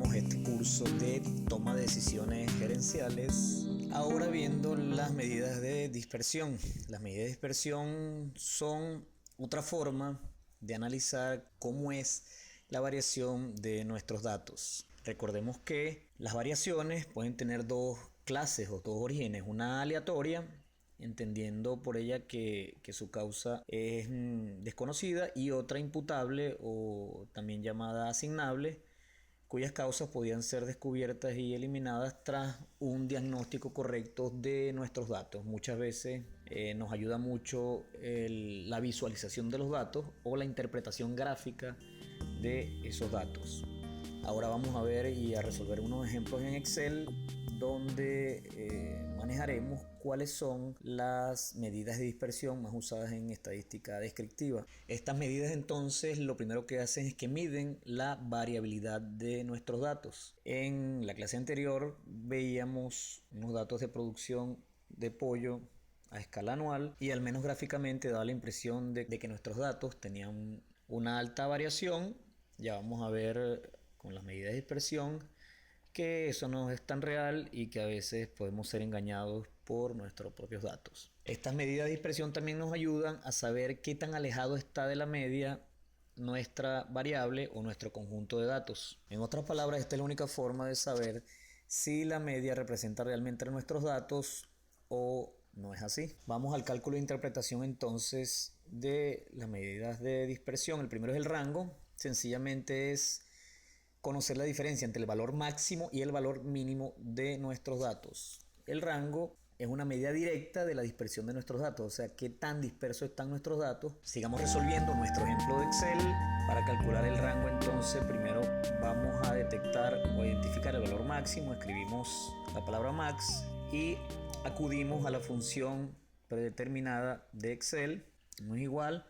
continuamos este curso de toma de decisiones gerenciales. Ahora viendo las medidas de dispersión. Las medidas de dispersión son otra forma de analizar cómo es la variación de nuestros datos. Recordemos que las variaciones pueden tener dos clases o dos orígenes, una aleatoria, entendiendo por ella que su causa es desconocida, y otra imputable o también llamada asignable, cuyas causas podían ser descubiertas y eliminadas tras un diagnóstico correcto de nuestros datos. Muchas veces nos ayuda mucho la visualización de los datos o la interpretación gráfica de esos datos. Ahora vamos a ver y a resolver unos ejemplos en Excel donde manejaremos cuáles son las medidas de dispersión más usadas en estadística descriptiva. Estas medidas entonces lo primero que hacen es que miden la variabilidad de nuestros datos. En la clase anterior veíamos unos datos de producción de pollo a escala anual y al menos gráficamente daba la impresión de que nuestros datos tenían una alta variación. Ya vamos a ver con las medidas de dispersión que eso no es tan real y que a veces podemos ser engañados por nuestros propios datos. Estas medidas de dispersión también nos ayudan a saber qué tan alejado está de la media nuestra variable o nuestro conjunto de datos. En otras palabras, esta es la única forma de saber si la media representa realmente nuestros datos o no es así. Vamos al cálculo de interpretación entonces de las medidas de dispersión. El primero es el rango. Sencillamente es conocer la diferencia entre el valor máximo y el valor mínimo de nuestros datos. El rango es una medida directa de la dispersión de nuestros datos, o sea, qué tan dispersos están nuestros datos. Sigamos resolviendo nuestro ejemplo de Excel. Para calcular el rango, entonces, primero vamos a detectar o identificar el valor máximo. Escribimos la palabra max y acudimos a la función predeterminada de Excel. No es igual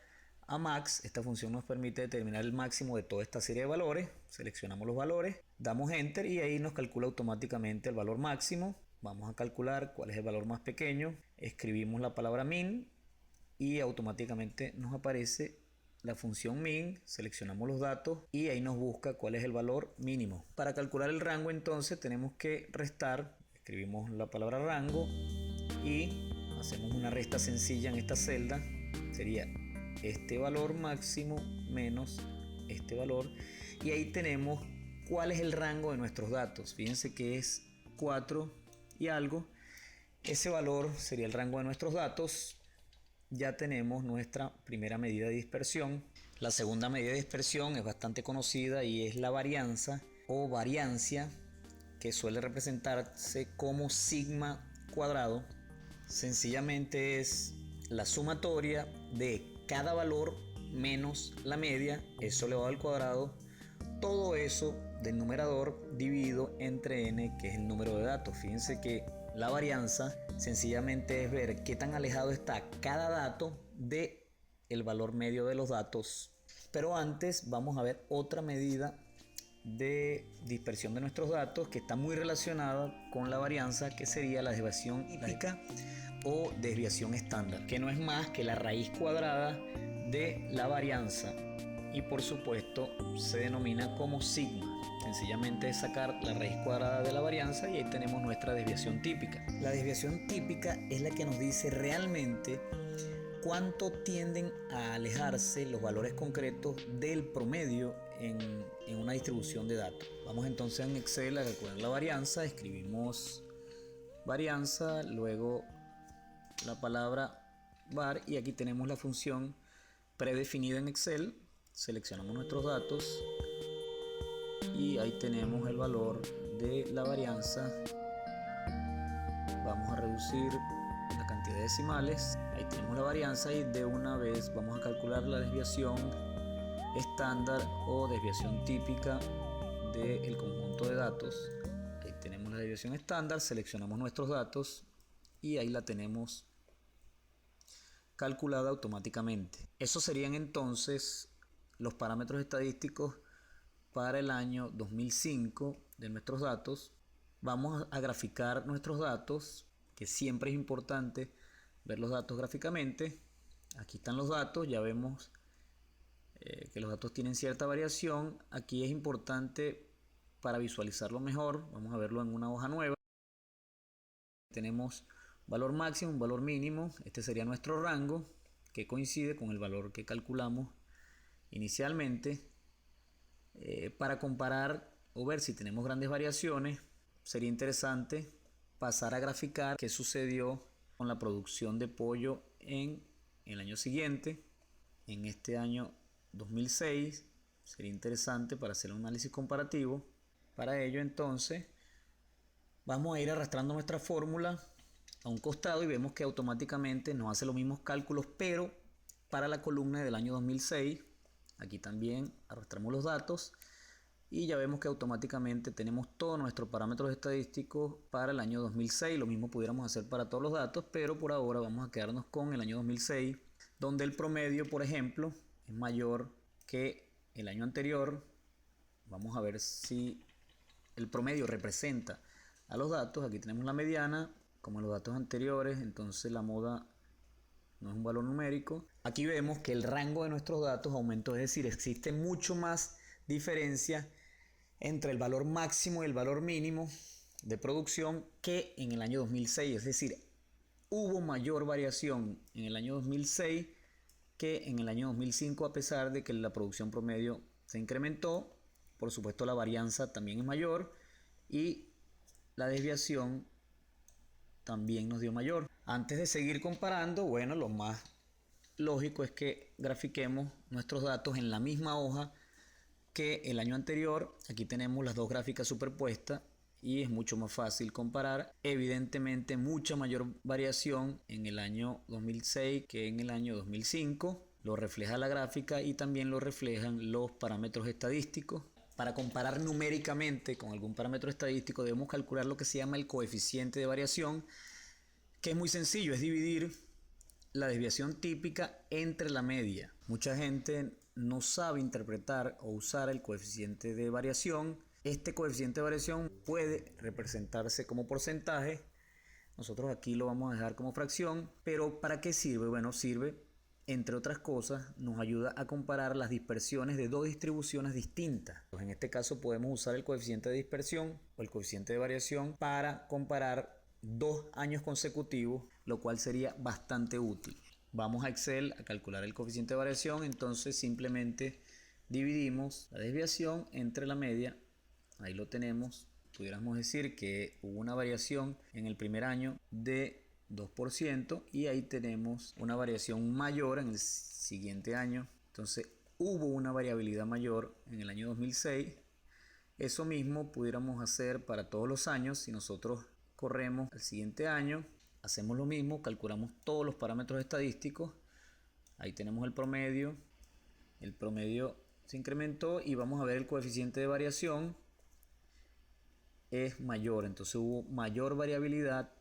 a max. Esta función nos permite determinar el máximo de toda esta serie de valores. Seleccionamos los valores, damos enter y ahí nos calcula automáticamente el valor máximo. Vamos a calcular cuál es el valor más pequeño. Escribimos la palabra min y automáticamente nos aparece la función min. Seleccionamos los datos y ahí nos busca cuál es el valor mínimo. Para calcular el rango entonces tenemos que restar. Escribimos la palabra rango y hacemos una resta sencilla en esta celda. Sería este valor máximo menos este valor, y ahí tenemos cuál es el rango de nuestros datos. Fíjense que es 4 y algo. Ese valor sería el rango de nuestros datos. Ya tenemos nuestra primera medida de dispersión. La segunda medida de dispersión es bastante conocida y es la varianza o variancia, que suele representarse como sigma cuadrado. Sencillamente es la sumatoria de cada valor menos la media, eso elevado al cuadrado, todo eso del numerador dividido entre n, que es el número de datos. Fíjense que la varianza sencillamente es ver qué tan alejado está cada dato de el valor medio de los datos. Pero antes vamos a ver otra medida de dispersión de nuestros datos que está muy relacionada con la varianza, que sería la desviación típica o desviación estándar, que no es más que la raíz cuadrada de la varianza y por supuesto se denomina como sigma. Sencillamente es sacar la raíz cuadrada de la varianza y ahí tenemos nuestra desviación típica. La desviación típica es la que nos dice realmente cuánto tienden a alejarse los valores concretos del promedio en una distribución de datos. Vamos entonces en Excel a calcular la varianza. Escribimos varianza, luego la palabra var y aquí tenemos la función predefinida en Excel. Seleccionamos nuestros datos y ahí tenemos el valor de la varianza. Vamos a reducir la cantidad de decimales. Ahí tenemos la varianza y de una vez vamos a calcular la desviación estándar o desviación típica del conjunto de datos. Ahí tenemos la desviación estándar, seleccionamos nuestros datos y ahí la tenemos calculada automáticamente. Esos serían entonces los parámetros estadísticos para el año 2005 de nuestros datos. Vamos a graficar nuestros datos, que siempre es importante ver los datos gráficamente. Aquí están los datos, ya vemos que los datos tienen cierta variación. Aquí es importante para visualizarlo mejor, vamos a verlo en una hoja nueva. Tenemos valor máximo, un valor mínimo. Este sería nuestro rango, que coincide con el valor que calculamos inicialmente. Para comparar o ver si tenemos grandes variaciones, sería interesante pasar a graficar qué sucedió con la producción de pollo en el año siguiente, en este año 2006. Sería interesante para hacer un análisis comparativo. Para ello, entonces, vamos a ir arrastrando nuestra fórmula a un costado y vemos que automáticamente nos hace los mismos cálculos, pero para la columna del año 2006. Aquí también arrastramos los datos y ya vemos que automáticamente tenemos todos nuestros parámetros estadísticos para el año 2006. Lo mismo pudiéramos hacer para todos los datos, pero por ahora vamos a quedarnos con el año 2006, donde el promedio, por ejemplo, es mayor que el año anterior. Vamos a ver si el promedio representa a los datos. Aquí tenemos la mediana, como en los datos anteriores, entonces la moda no es un valor numérico. Aquí vemos que el rango de nuestros datos aumentó, es decir, existe mucho más diferencia entre el valor máximo y el valor mínimo de producción que en el año 2006. Es decir, hubo mayor variación en el año 2006 que en el año 2005, a pesar de que la producción promedio se incrementó. Por supuesto, la varianza también es mayor y la desviación también nos dio mayor. Antes de seguir comparando, bueno, lo más lógico es que grafiquemos nuestros datos en la misma hoja que el año anterior. Aquí tenemos las dos gráficas superpuestas y es mucho más fácil comparar. Evidentemente, mucha mayor variación en el año 2006 que en el año 2005. Lo refleja la gráfica y también lo reflejan los parámetros estadísticos. Para comparar numéricamente con algún parámetro estadístico debemos calcular lo que se llama el coeficiente de variación, que es muy sencillo, es dividir la desviación típica entre la media. Mucha gente no sabe interpretar o usar el coeficiente de variación. Este coeficiente de variación puede representarse como porcentaje. Nosotros aquí lo vamos a dejar como fracción, pero ¿para qué sirve? Bueno, sirve, entre otras cosas, nos ayuda a comparar las dispersiones de dos distribuciones distintas. Pues en este caso podemos usar el coeficiente de dispersión o el coeficiente de variación para comparar dos años consecutivos, lo cual sería bastante útil. Vamos a Excel a calcular el coeficiente de variación, entonces simplemente dividimos la desviación entre la media. Ahí lo tenemos. Pudiéramos decir que hubo una variación en el primer año de 2% y ahí tenemos una variación mayor en el siguiente año. Entonces hubo una variabilidad mayor en el año 2006. Eso mismo pudiéramos hacer para todos los años. Si nosotros corremos al siguiente año, hacemos lo mismo, calculamos todos los parámetros estadísticos. Ahí tenemos el promedio. El promedio se incrementó y vamos a ver el coeficiente de variación es mayor, entonces hubo mayor variabilidad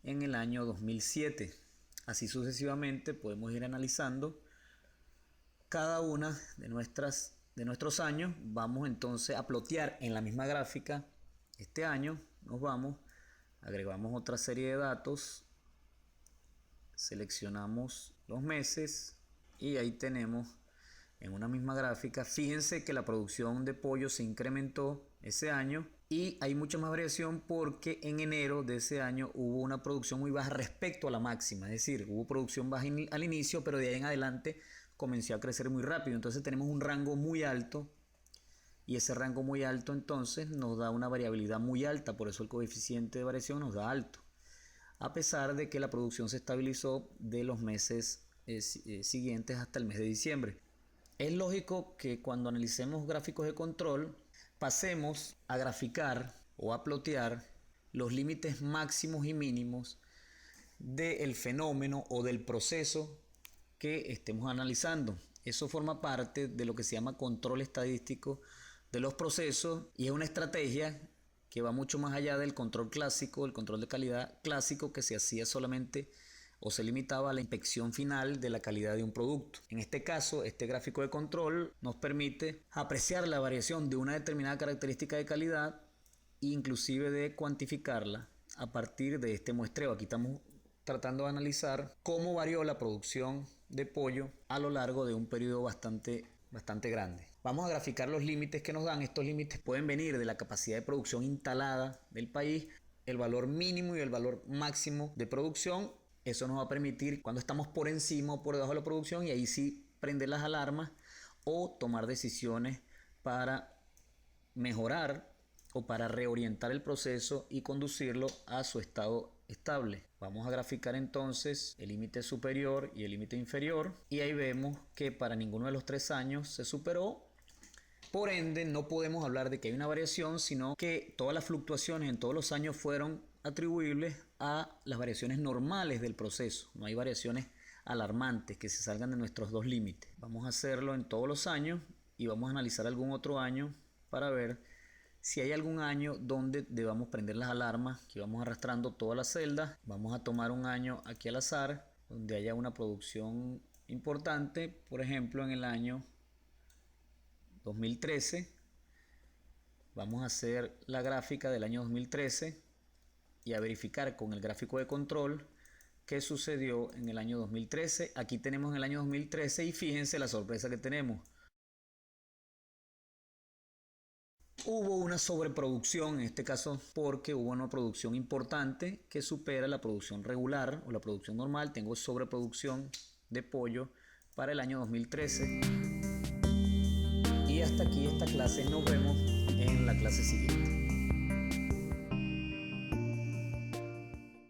en el año 2007. Así sucesivamente podemos ir analizando cada una de nuestros años. Vamos entonces a plotear en la misma gráfica este año. Nos vamos, agregamos otra serie de datos, seleccionamos los meses y ahí tenemos en una misma gráfica. Fíjense que la producción de pollo se incrementó ese año y hay mucha más variación porque en enero de ese año hubo una producción muy baja respecto a la máxima. Es decir, hubo producción baja al inicio, pero de ahí en adelante comenzó a crecer muy rápido. Entonces tenemos un rango muy alto y ese rango muy alto entonces nos da una variabilidad muy alta. Por eso el coeficiente de variación nos da alto, a pesar de que la producción se estabilizó de los meses siguientes hasta el mes de diciembre. Es lógico que cuando analicemos gráficos de control pasemos a graficar o a plotear los límites máximos y mínimos del fenómeno o del proceso que estemos analizando. Eso forma parte de lo que se llama control estadístico de los procesos y es una estrategia que va mucho más allá del control clásico, el control de calidad clásico que se hacía solamente o se limitaba a la inspección final de la calidad de un producto. En este caso, este gráfico de control nos permite apreciar la variación de una determinada característica de calidad e inclusive de cuantificarla a partir de este muestreo. Aquí estamos tratando de analizar cómo varió la producción de pollo a lo largo de un periodo bastante grande. Vamos a graficar los límites que nos dan. Estos límites pueden venir de la capacidad de producción instalada del país, el valor mínimo y el valor máximo de producción. Eso nos va a permitir cuando estamos por encima o por debajo de la producción, y ahí sí prender las alarmas o tomar decisiones para mejorar o para reorientar el proceso y conducirlo a su estado estable. Vamos a graficar entonces el límite superior y el límite inferior, y ahí vemos que para ninguno de los 3 años se superó. Por ende, no podemos hablar de que hay una variación, sino que todas las fluctuaciones en todos los años fueron atribuibles a las variaciones normales del proceso. No hay variaciones alarmantes que se salgan de nuestros dos límites. Vamos a hacerlo en todos los años y vamos a analizar algún otro año para ver si hay algún año donde debamos prender las alarmas. Aquí vamos arrastrando todas las celdas. Vamos a tomar un año aquí al azar donde haya una producción importante. Por ejemplo, en el año 2013. Vamos a hacer la gráfica del año 2013 y a verificar con el gráfico de control qué sucedió en el año 2013. Aquí tenemos el año 2013 y fíjense la sorpresa que tenemos. Hubo una sobreproducción en este caso porque hubo una producción importante que supera la producción regular o la producción normal. Tengo sobreproducción de pollo para el año 2013. Y hasta aquí esta clase. Nos vemos en la clase siguiente.